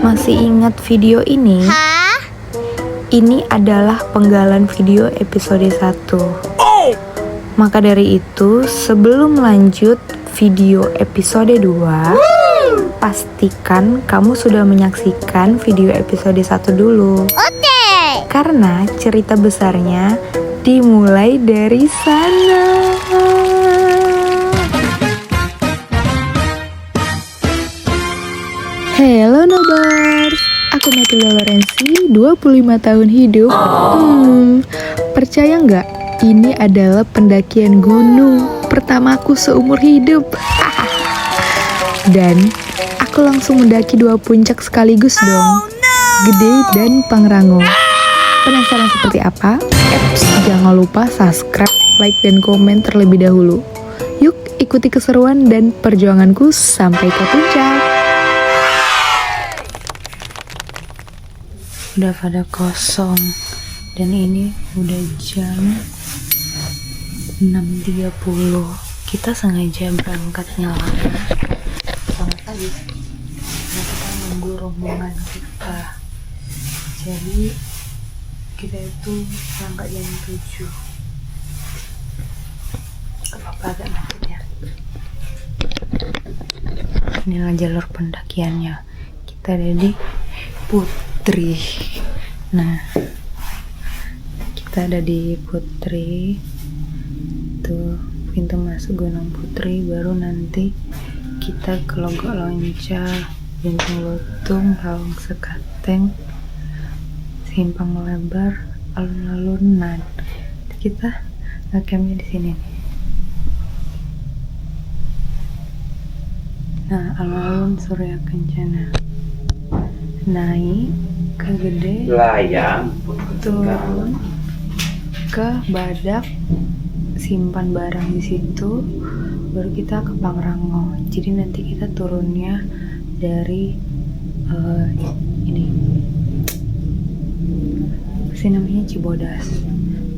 Masih ingat video ini? Hah? Ini adalah penggalan video episode 1. Maka dari itu, sebelum lanjut video episode 2, pastikan kamu sudah menyaksikan video episode 1 dulu. Oke. Karena cerita besarnya dimulai dari sana. Hello Nobers, aku Matilda Lorenzi, 25 tahun hidup. Percaya nggak? Ini adalah pendakian gunung pertamaku seumur hidup. Dan aku langsung mendaki 2 puncak sekaligus dong, Gede dan Pangrango. Penasaran seperti apa? Eps, jangan lupa subscribe, like, dan komen terlebih dahulu. Yuk, ikuti keseruan dan perjuanganku sampai ke puncak. Udah pada kosong, dan ini udah jam 6.30. Kita sengaja berangkatnya lama. Selamat pagi. Karena kita nunggu rombongan kita. Jadi kita itu berangkat jam 7. Apa agak macet ya. Inilah jalur pendakiannya. Kita ada di Putri. Nah, kita ada di Putri. Tuh pintu masuk Gunung Putri. Baru nanti kita ke Logok Lonca, Gunung Lutung, Lawang Sekateng, Simpang Lebar, alun-alunan. Kita ngecampnya di sini nih. Nah, alun-alun Surya Kencana. Naik ke Gede, turun ke Badak, simpan barang di situ, baru kita ke Pangrango. Jadi nanti kita turunnya dari ini, apa sih namanya, Cibodas.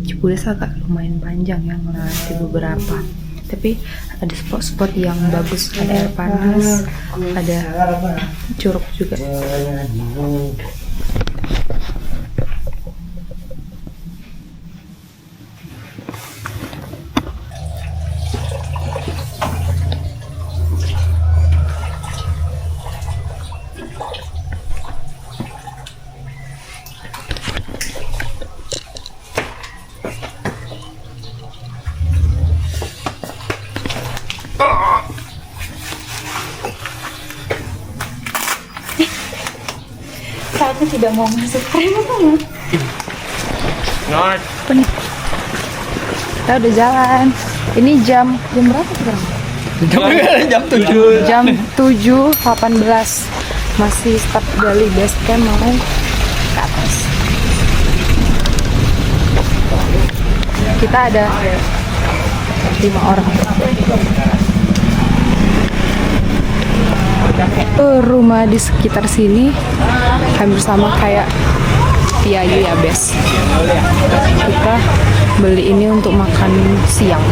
Cibodas agak lumayan panjang ya, melewati beberapa. Tapi ada spot-spot yang bagus, ada air panas, ada curug juga. Aku tidak mau masuk frame banget. Apa nih? Kita udah jalan. Ini jam berapa sekarang? Jam 7. Jam 7.18. Masih start dari base camp mau ke atas. Kita ada 5 orang. Rumah di sekitar sini hampir sama kayak Piayu ya, Bes. Kita beli ini untuk makan siang.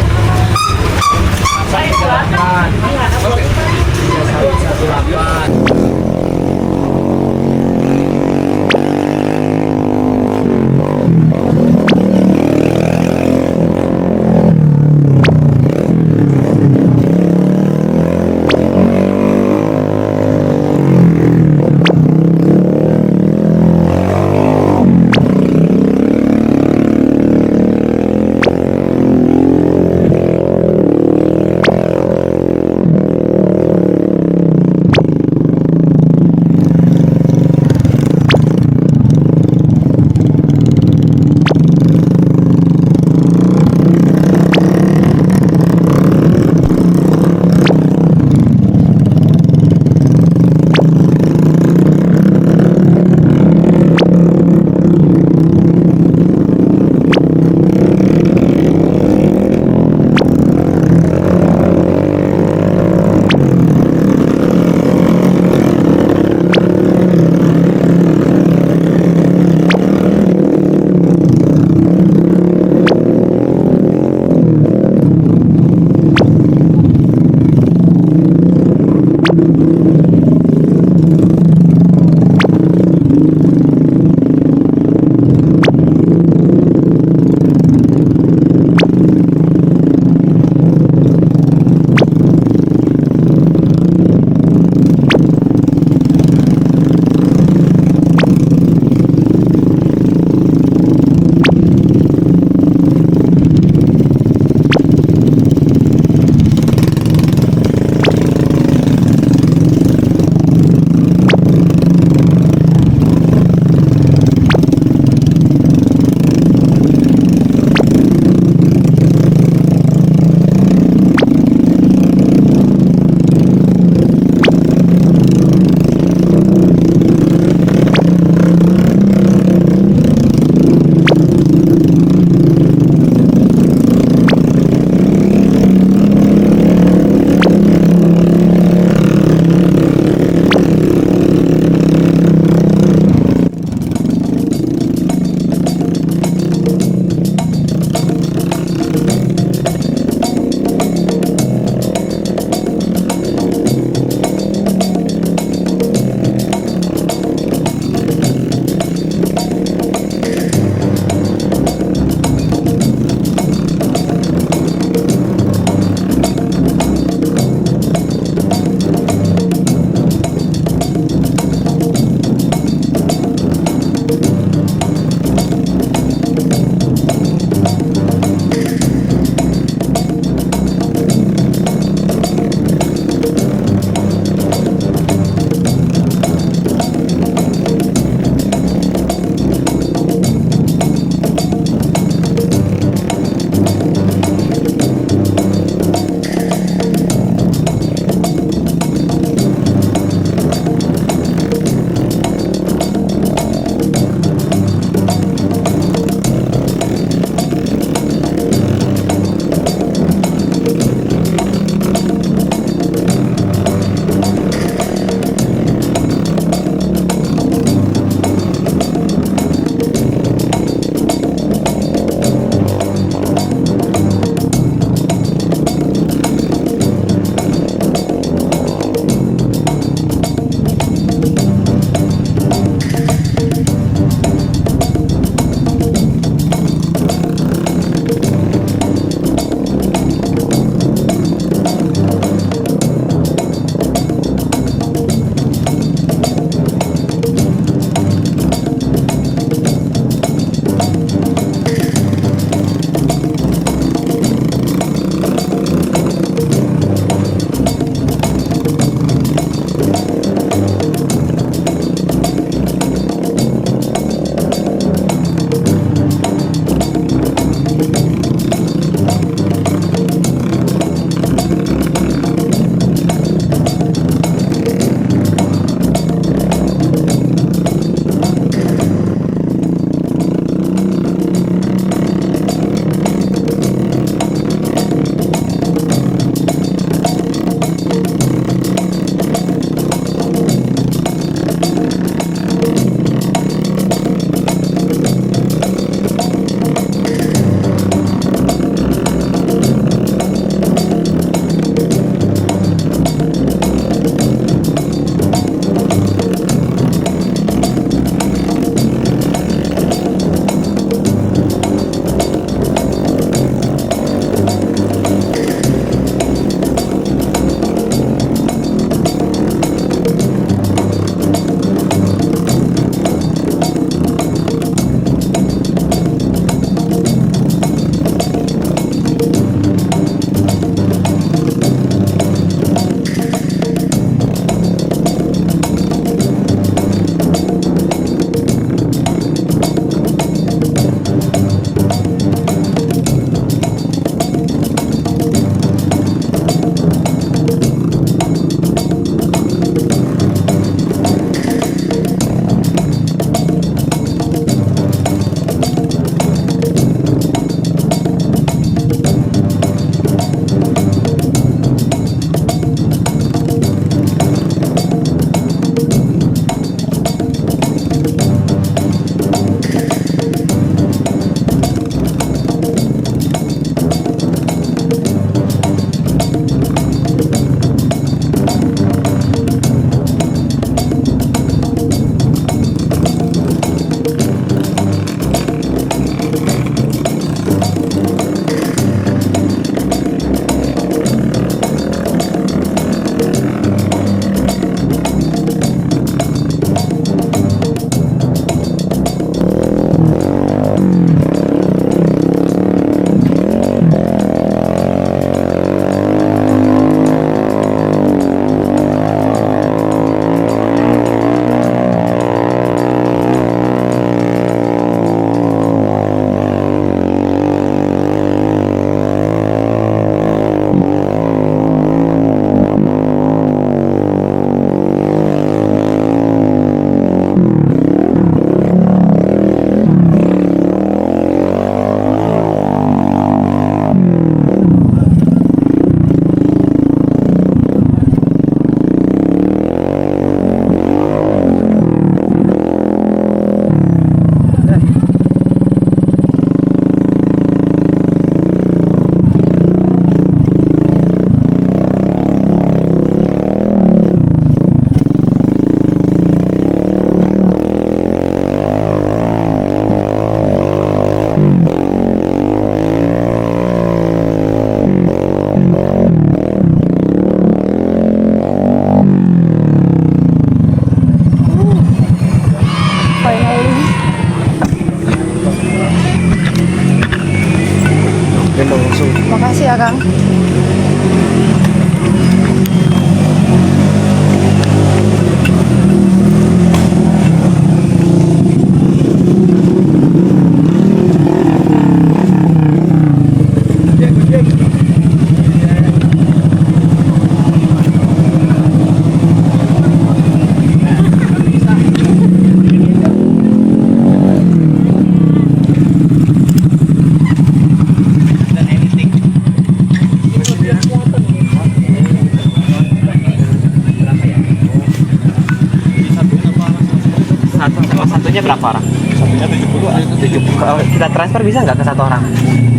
Satunya berapa orang? Satunya 70. Kalau kita transfer bisa nggak ke satu orang?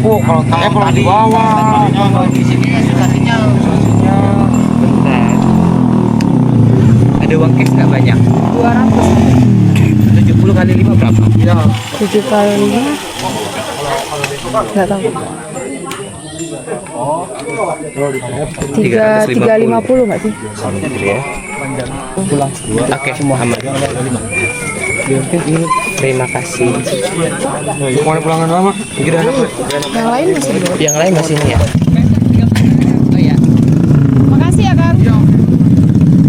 Oh, kalau di bawah. Di sini satunya ada uang cash nggak banyak? 200. 70 kali 5 berapa? Iya. 7 kali 5 nggak tahu. 350 nggak sih? Pulang. Oke, Muhammad. Terima kasih. Mau pulangan lama? Kira Yang lain masih belum. Yang lain masih ini ya? Oh ya. Makasih ya Kang.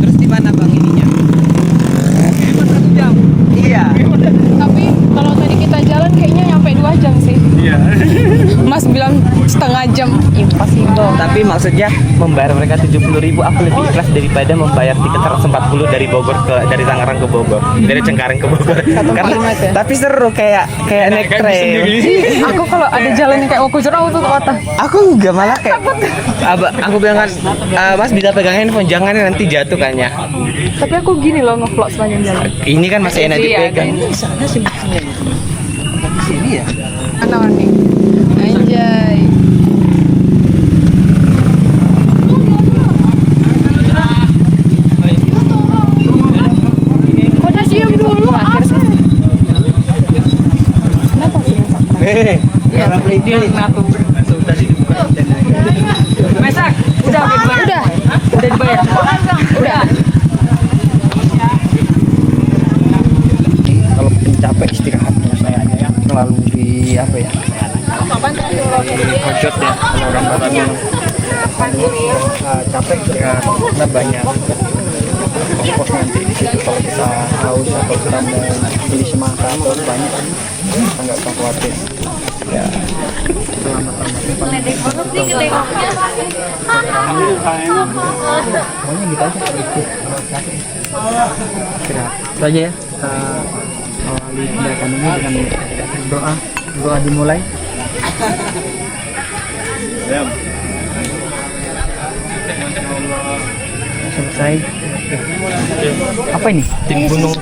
Terus di mana bang ininya? Iya. Tapi kalau tadi kita jalan kayaknya nyampe 2 jam sih. Iya. Mas bilang setengah jam, impossible. Tapi maksudnya membayar mereka 70.000 aku lebih ikhlas daripada membayar tiket 140 dari Bogor dari Tangerang ke Bogor, dari Cengkareng ke Bogor. Karena ya? tapi seru kayak naik trail. Aku kalau ada jalan yang kayak mau kucur aku tuh kota. Aku enggak malah kayak aku bilang kan Mas bisa pegang handphone jangan nanti jatuh kannya. Tapi aku gini loh ngevlog sepanjang jalan. Ini kan masih enak Iya, dipegang. ada. Sana sih sini ya. Mana nih? Anjay. Kota siap dulu. Kenapa sih? Ya, dia ngatur. Masak. Udah dibayar. Udah. Kalau capek istirahat sayangnya ya. Terlalu di apa ya? Hajat ya. Kalau orang Batak bilang. Capek istirahat karena banyak kos nanti di situ kalau kita haus atau kita mau beli semangka atau banyak kita nggak usah khawatir ya pokoknya gitu aja itu aja ya kita awali pendakian ini dengan doa dimulai selesai. Apa ini? Tim gunung.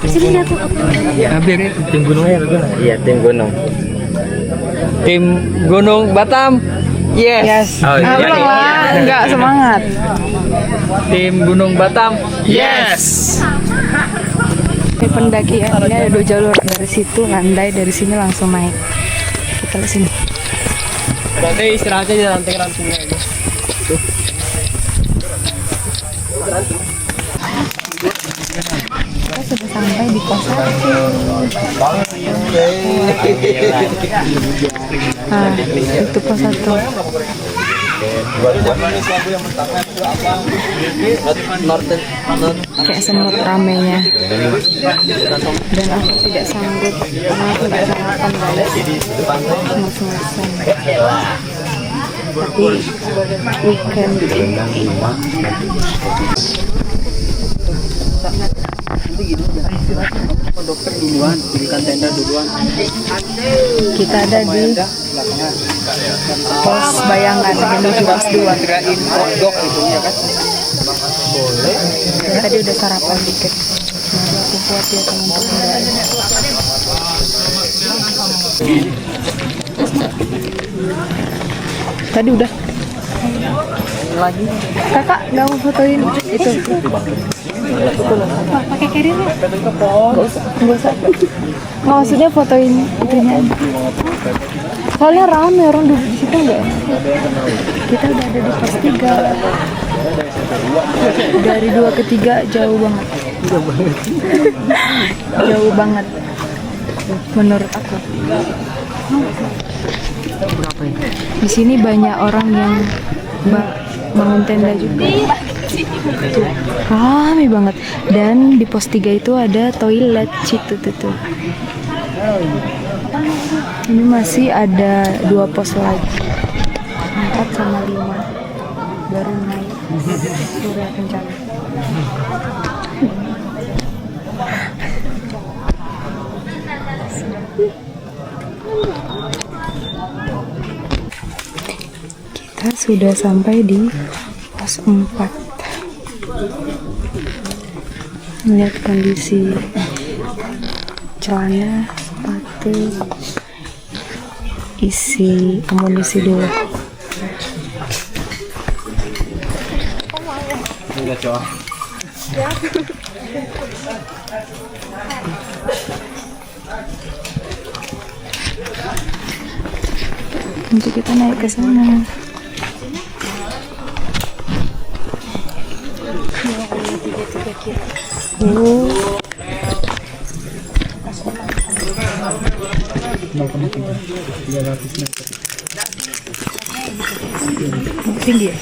Ya, biar tim gunungnya bagaimana? Iya, tim gunung. Tim Gunung Batam. Yes. Oh, iya. Enggak semangat. Tim Gunung Batam. Yes. Ini pendakian ini ada 2 jalur, dari situ landai, dari sini langsung naik. Kita ke sini. Berarti istirahatnya di ranting sungai aja. Kita sudah sampai di pos 1. Nah, itu pos 1. Kayak semut ramenya. Dan aku tidak sanggup karena aku nggak sarapan guys. Ngos-ngosan. Tapi weekend Dokter duluan, berikan tenda duluan. kita ada di pos Bayangan menuju pos 2. Kirain dok itu ya kan? Tadi udah sarapan dikit. Mari aku buat ya teman-teman. Tadi udah. Lagi. Kakak nggak mau fotoin itu. Pak, pakai carrier ya? Nggak usah. Nggak, maksudnya fotoin itunya. Soalnya rame orang duduk di situ nggak? Kita udah ada di pos 3. Dari 2 ke 3 jauh banget. Jauh banget. Menurut aku. Di sini banyak orang yang bangun tenda juga. Tuh, rame banget. Dan di pos 3 itu ada toilet situ tuh. Ini masih ada 2 pos lagi, 4 sama 5 baru naik Surya Kencana. Kita sudah sampai di pos 4. Lihat kondisi celana, sepatu, isi amunisi dulu. Udah coba. Nanti kita naik ke sana. Oh. Tinggi ya?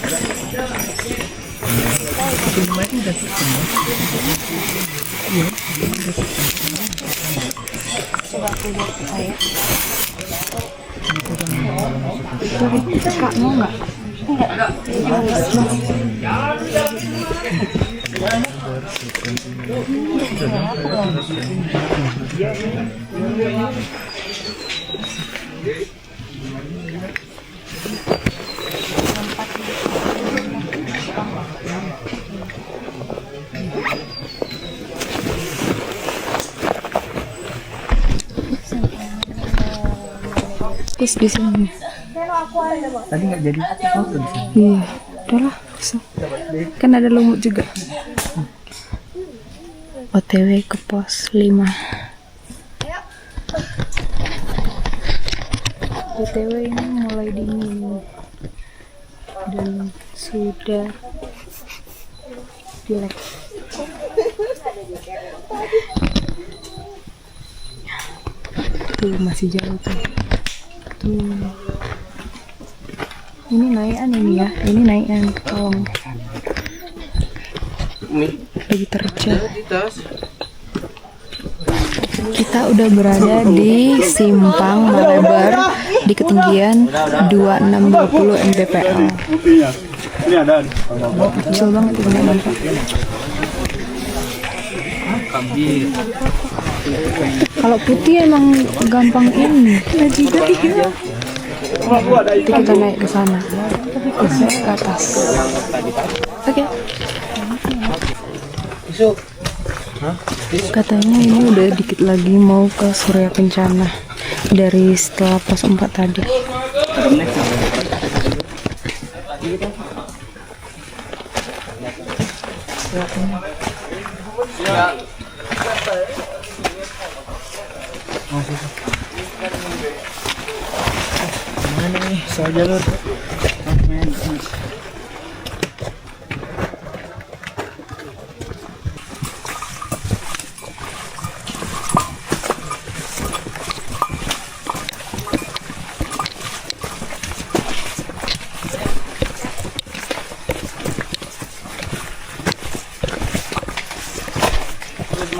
Kak, mau nggak? Terus di sini. Tadi nggak jadi foto di sini. Iya, udahlah. Bisa. Kan ada lumut juga. OTW ke pos 5. OTW ini mulai dingin dan sudah jelek. Tuh masih jauh tuh. Ini naikan ini ya, ini naikan, tolong. Lagi terjal. Kita udah berada di Simpang Malebar di ketinggian 2620 mdpl. Kecil banget itu nggak nampak. Kalau putih emang gampang ini. Juga iya. Nanti kita naik ke sana, ke atas. Oke. Katanya ini udah dikit lagi mau ke Surya Kencana dari setelah pos 4 tadi. Mana nih? Soal jalur.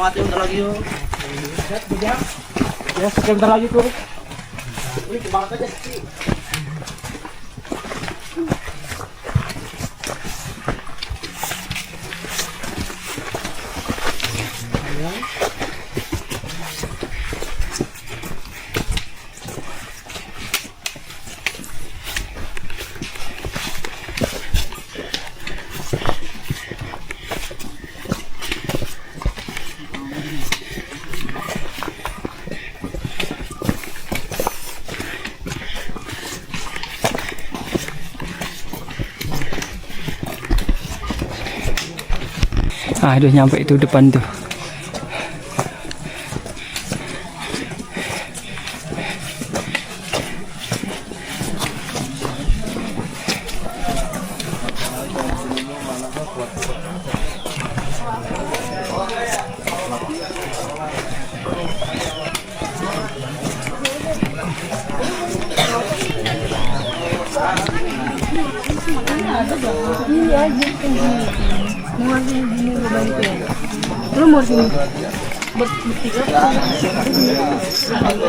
Mati bentar lagi yuk. Ya, sebentar lagi tuh. Ini kebakar aja sih. Ah, udah nyampe itu depan tuh.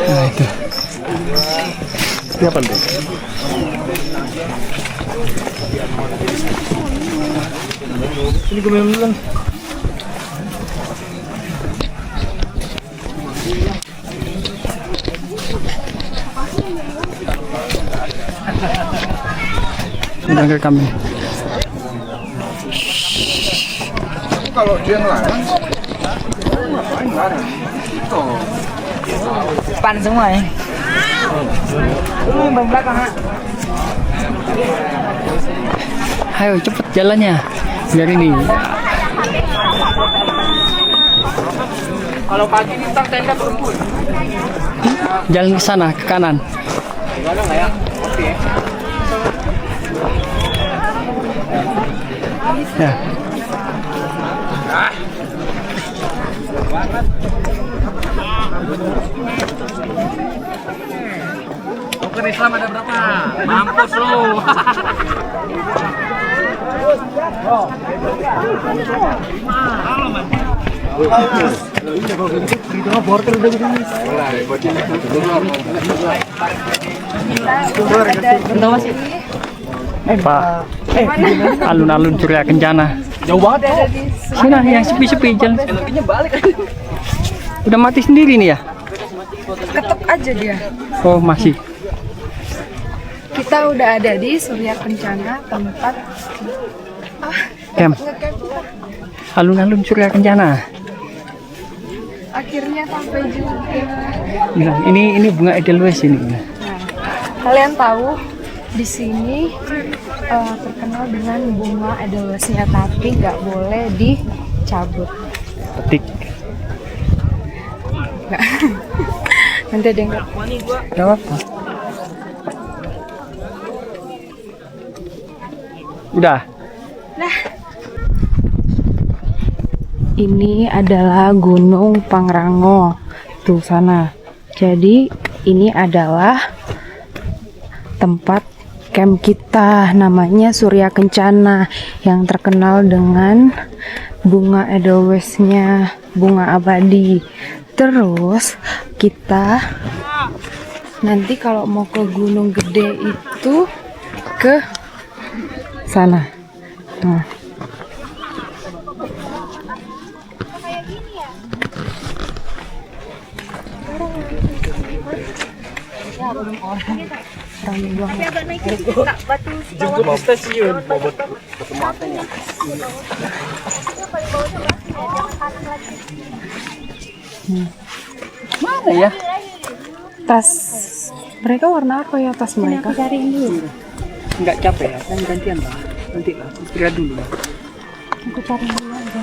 Nah itu. Ini apa nih? Ini gue minum dulu. Udah ke kami. Kalau dia ngelarang, ngapain? Depan semua ya. Bang belakang. Ayo cepet jalannya. Biar ini. Kalau pagi ini tak tenda berebut. Jalan ke sana, ke kanan. Gimana nggak ya? Oke. Ya. Token Islam ada berapa? Mampus lu. Pak, alun-alun Surya Kencana. Jauh banget. Sini yang sepi-sepi jalan. Udah mati sendiri nih ya? Ketuk aja dia. Oh masih. Kita udah ada di Surya Kencana, tempat Camp. Alun-alun Surya Kencana. akhirnya sampai juga. Nah, ini bunga Edelweiss ini. Nah, kalian tahu di sini terkenal dengan bunga Edelweissnya, tapi nggak boleh dicabut. Petik. Nggak. Nanti ada yang Gak apa. Udah. Nah, ini adalah Gunung Pangrango, tuh sana. Jadi ini adalah tempat camp kita, namanya Surya Kencana, yang terkenal dengan bunga Edelweiss-nya, bunga abadi. Terus kita nanti kalau mau ke Gunung Gede itu ke sana. Nah. Mana ya? Tas mereka warna apa ya, tas mereka? Cari ini. Nggak capek ya? Kan gantian lah. Nanti lah, istirahat dulu lah. Aku cari dulu aja.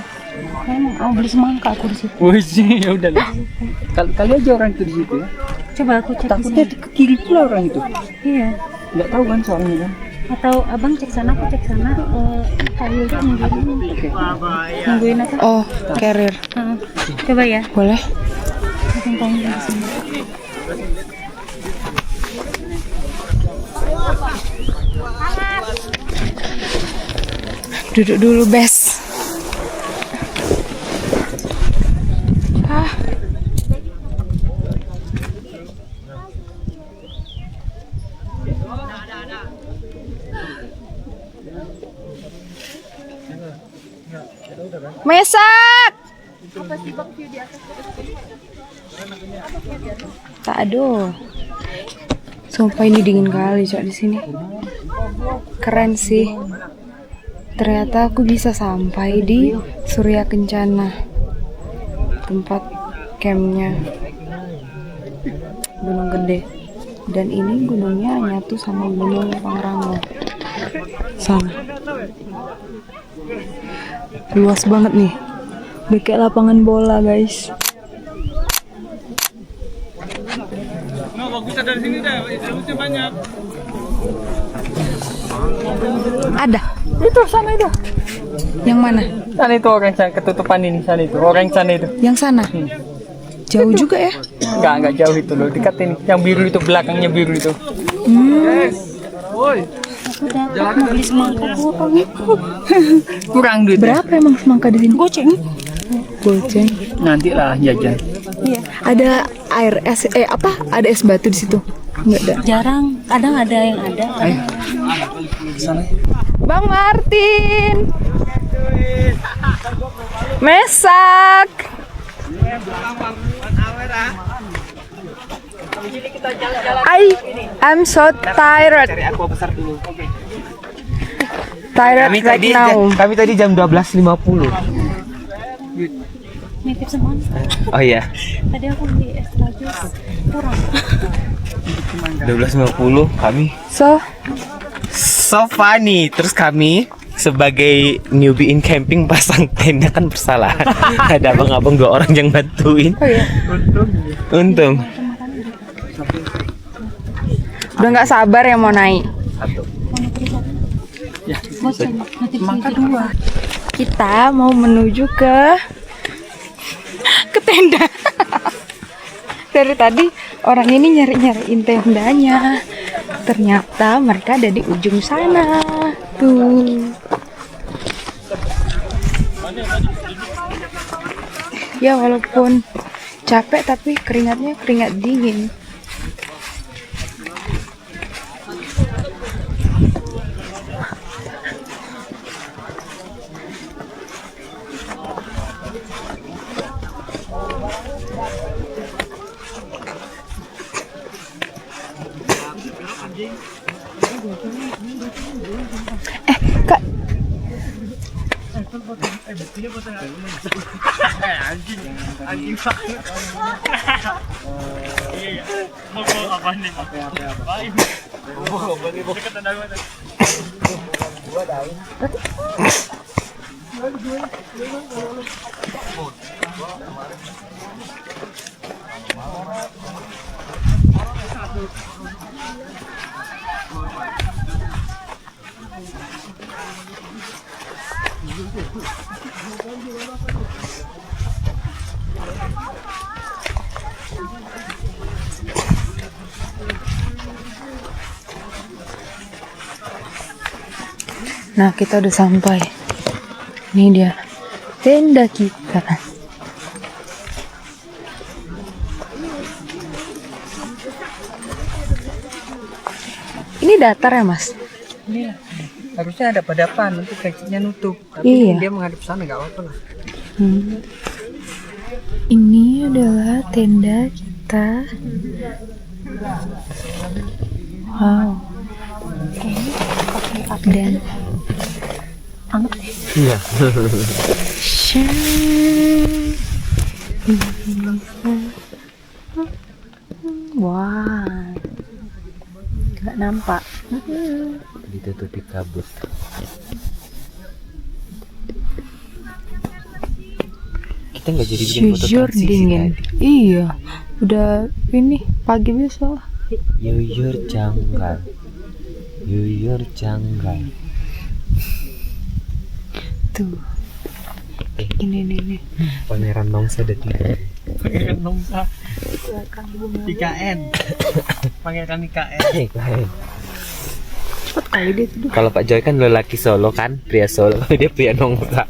Memang mau beli semangka aku di situ. Oh sih, ya udah lah. Kali aja orang itu di situ ya. Coba aku cek. Takutnya ke kiri pula orang itu. Iya. Nggak tahu kan soalnya kan. Atau abang cek sana, aku cek sana. Kak Yulda nungguin. Oke. Nungguin apa? Oh, carrier. Coba ya. Boleh? Aku tanya di sini. Duduk dulu, Bes. Mesak. Tak ada. Sumpah ini dingin kali cok di sini. Keren sih. Ternyata aku bisa sampai di Surya Kencana, tempat campnya Gunung Gede. Dan ini gunungnya nyatu sama Gunung Pangrango. Sana. Luas banget nih. Udah kayak lapangan bola, guys. Ada. Itu sana itu. Yang mana? Sana itu orang sana ketutupan ini sana itu. Orang sana itu. Yang sana. Jauh juga ya? Enggak jauh itu loh, dekat ini. Yang biru itu, belakangnya biru itu. Aku dapat mau beli semangka potong itu. Kurang duit. Berapa emang semangka di sini? Goceng. Goceng. Nanti lah jajan. Iya. Ada air es apa? Ada es batu di situ? Enggak ada. Jarang. Kadang ada yang ada. Ayo. Sana. Bang Martin. Mesak. I'm so tired. Cari aqua besar dulu. Tired right now. Kami tadi jam 12.50. nitip semua. Oh iya, Tadi aku beli extra jus kurang. 12.50 kami. So funny. Terus kami sebagai newbie in camping pasang tenda kan bersalah. Ada abang-abang 2 orang yang bantuin. Oh iya. Untung. Udah nggak sabar ya mau naik. Satu. Mangka 2. Kita mau menuju ke tenda. Dari tadi orang ini nyariin tendanya. Ternyata mereka ada di ujung sana. Tuh. Ya walaupun capek tapi keringatnya keringat dingin. Kak, nah kita udah sampai. Ini dia tenda kita. Ini datar ya mas? Iya. Harusnya ada padapan, nanti kakinya nutup. Tapi Iya. dia menghadap sana, nggak apa-apa lah. Ini adalah tenda kita. Wow. Dan Iya. wah, nggak nampak. Ditutupi kabut. Kita nggak jadi bikin foto Jujur transisi dingin. tadi. Iya, udah ini pagi biasa. Yuyur janggal. Yuyur janggal. Tuh. Ini. Pangeran Nongsa udah tidur. Pangeran Nongsa. IKN. Pangeran IKN. Cepet kali dia tidur. Kalau Pak Joy kan lelaki Solo kan, pria Solo. Dia pria Nongsa.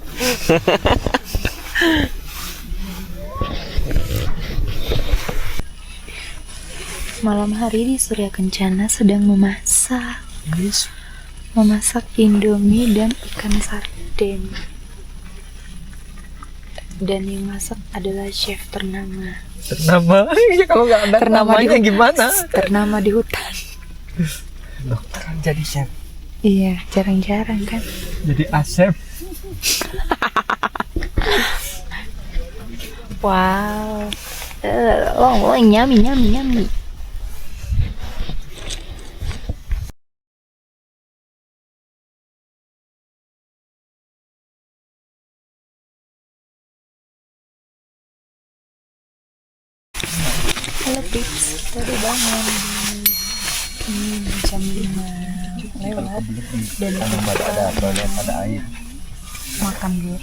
Malam hari di Surya Kencana sedang memasak. Memasak Indomie dan ikan sarden. Dan yang masak adalah chef ternama. Ternama? Ya kalau nggak ada namanya gimana? Ternama di hutan. Dokter jadi chef. Iya, jarang-jarang kan. Jadi Asep. Wow. Nyami. Halo Pips, kita udah bangun jam 5 lewat dan ada air. makan dulu.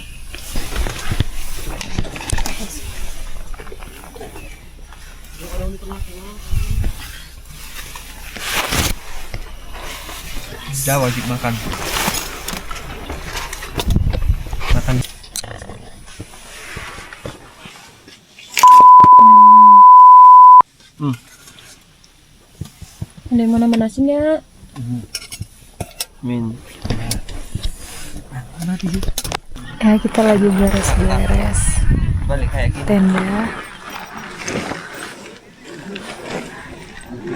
Udah wajib makan. Makan. Ada yang mana nasinya? Min. Ya kita lagi beres-beres Balik kayak gini. tenda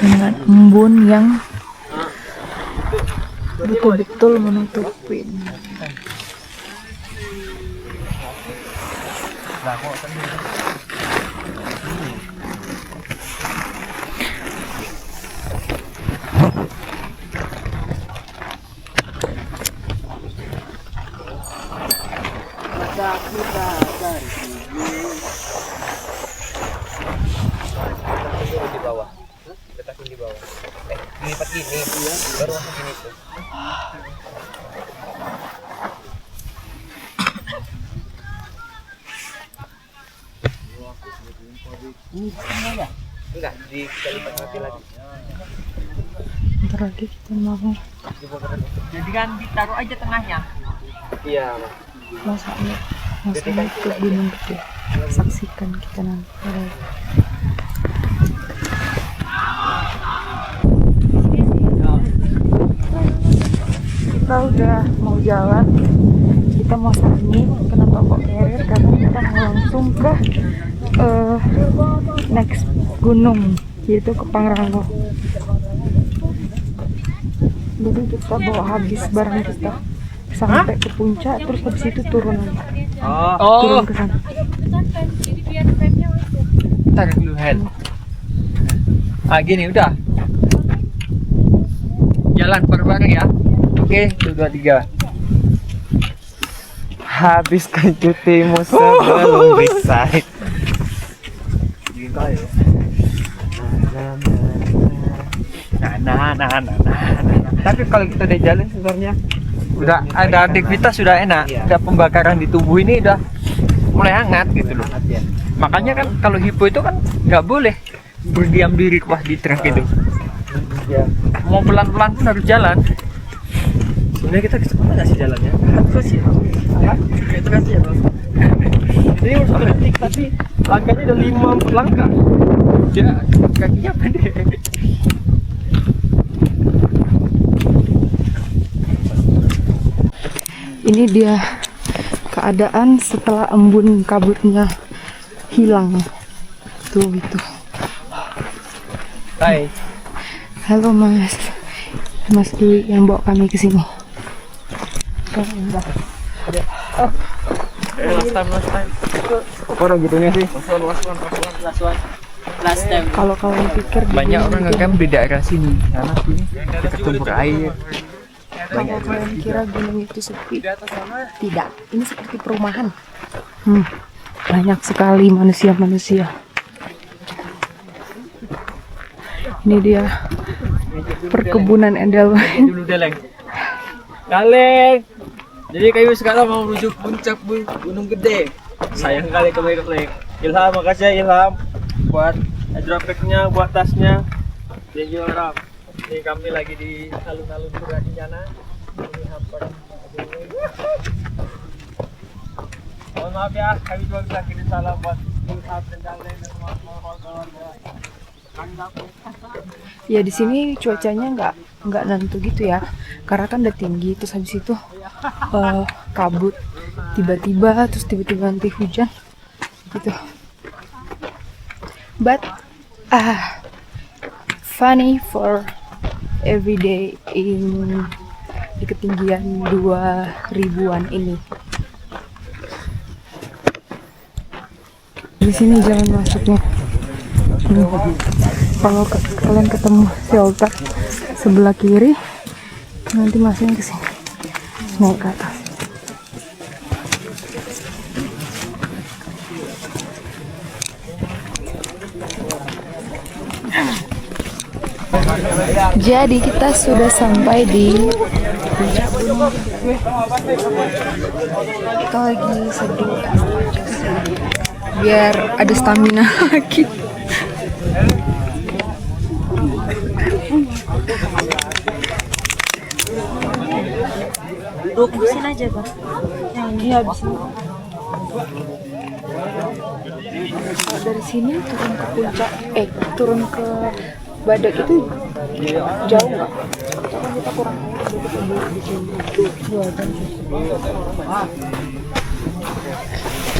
dengan embun yang betul-betul menutupin. Di bawah. Letakin di bawah. Dilipat gini, baru masuk gini tuh. Enggak, kita lipat lagi. Bentar lagi kita mau Jadi kan ditaruh aja tengahnya. Iya, masaknya ke Gunung Gede. Saksikan kita nanti. Kita udah mau jalan, kita mau sani. Kenapa kok carrier? Karena kita mau langsung ke next gunung, yaitu ke Pangrango. Jadi kita bawa habis barang kita sampai ke puncak, terus habis itu turun lagi. Turun ke sana. Tarik dulu hand. Gini udah. Jalan bareng-bareng ya. Oke, 1, 2, 3. Habiskan cutimu sebelum bisa. Nah. Tapi kalau kita udah jalan sebenarnya udah ada aktivitas, sudah enak. Udah pembakaran di tubuh ini udah mulai hangat gitu loh. Makanya kan kalau hipo itu kan nggak boleh berdiam diri pas di trek itu. Mau pelan-pelan pun harus jalan. Sebenarnya kita kecepatan nggak sih jalannya? Terus ya, itu kan sih ya bang. Ini harus berhenti, tapi langkahnya udah 5 langkah. Ya, kakinya pendek. Ini dia keadaan setelah embun kabutnya hilang. Tuh gitu. Hai. Halo Mas. Mas Dwi yang bawa kami ke sini. Last time. Orang gitunya sih. Last time. Kalau kalian pikir di Banyak gunung orang itu- ngecamp di daerah sini. Karena sini sumber air. Kalau kalian kira gunung itu sepi, tidak. Ini seperti perumahan. Banyak sekali manusia-manusia. Ini dia perkebunan Edelweiss. Dulu Deleng. Kaleng. Jadi kayu sekarang mau menuju puncak Gunung Gede. Sayang kali kembali. Ilham, makasih ya Ilham buat hydropacknya, buat tasnya. Thank you Ilham. Ini kami lagi di alun-alun Purwakencana. Ini hampir. Mohon maaf ya, kami cuma bisa kirim salam buat Ilham dan Kaleng dan kawan-kawan. Ya di sini cuacanya nggak nentu gitu ya, karena kan udah tinggi, terus habis itu kabut tiba-tiba, terus tiba-tiba nanti hujan gitu. But funny for every day di ketinggian 2000-an ini. Di sini jalan masuknya. Kalau kalian ketemu shelter sebelah kiri, nanti masuknya ke sini, naik ke atas. Jadi kita sudah sampai di puncak gunung. Kita lagi seduh biar ada stamina lagi. Habisin aja bang. Iya habisin. Kalau dari sini turun ke puncak, turun ke Badak itu jauh nggak? Karena kita kurang air, jadi kita beli di sini 2 jam.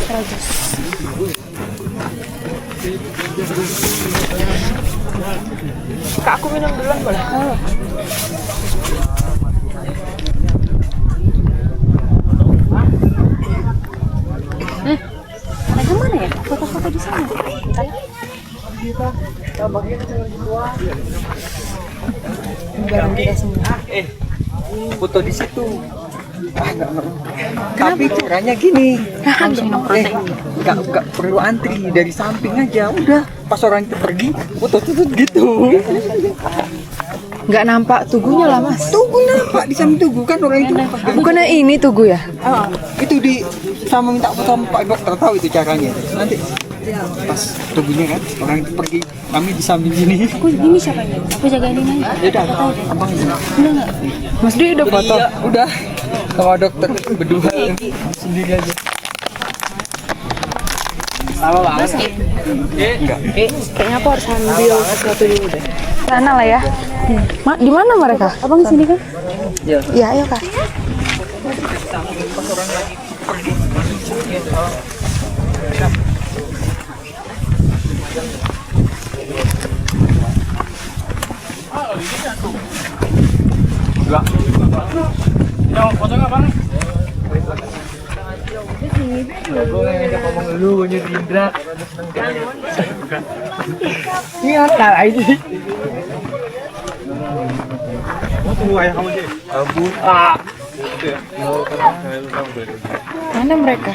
100. Kak, aku minum duluan boleh? foto-foto di sana. Bareng kita semua. Foto di situ. Tapi caranya gini. Nggak perlu antri, dari samping aja. Udah, pas orang itu pergi, foto tutut gitu. Nggak nampak tugunya lah mas. Tugu nampak di samping tugu kan orang itu. Bukannya ini tugu ya? Itu di sama minta foto sama Pak Dokter, tahu itu caranya. Nanti pas tubuhnya kan orang itu pergi, kami di samping sini. Aku ini siapa ya? Aku jagain ini aja. Ya udah, abang ini. Udah nggak? Mas Dwi udah foto. Iya, udah sama dokter berdua sendiri aja. Sama banget. Enggak. Kayaknya aku harus ambil sesuatu dulu deh. Sana lah ya. Di mana mereka? Abang sini kan? Ya, ayo kak. Mana mereka?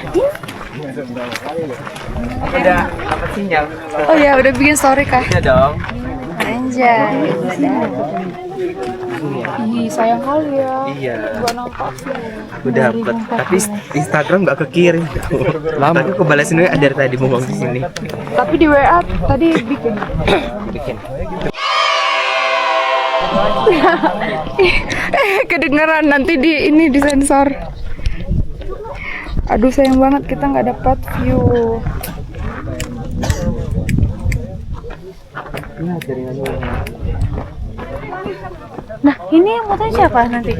Udah dapat sinyal. Oh ya, udah bikin story kah? Ya dong. Anjay. Ih, sayang kali ya. Iya. Gua nampak sih. Udah dapat. Tapi Instagram nggak kekirim. Lama. Tapi kebalasin WA dari tadi ngomong di sini. Tapi di WA tadi bikin. Bikin. Kedengeran nanti di ini disensor. Aduh sayang banget kita nggak dapat view. Nah, ini yang fotonya siapa nanti?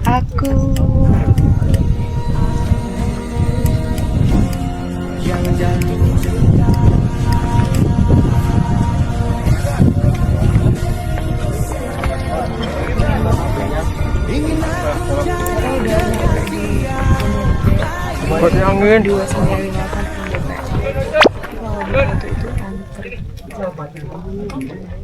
Aku. Buat angin. 2,5 kan. Itu antri.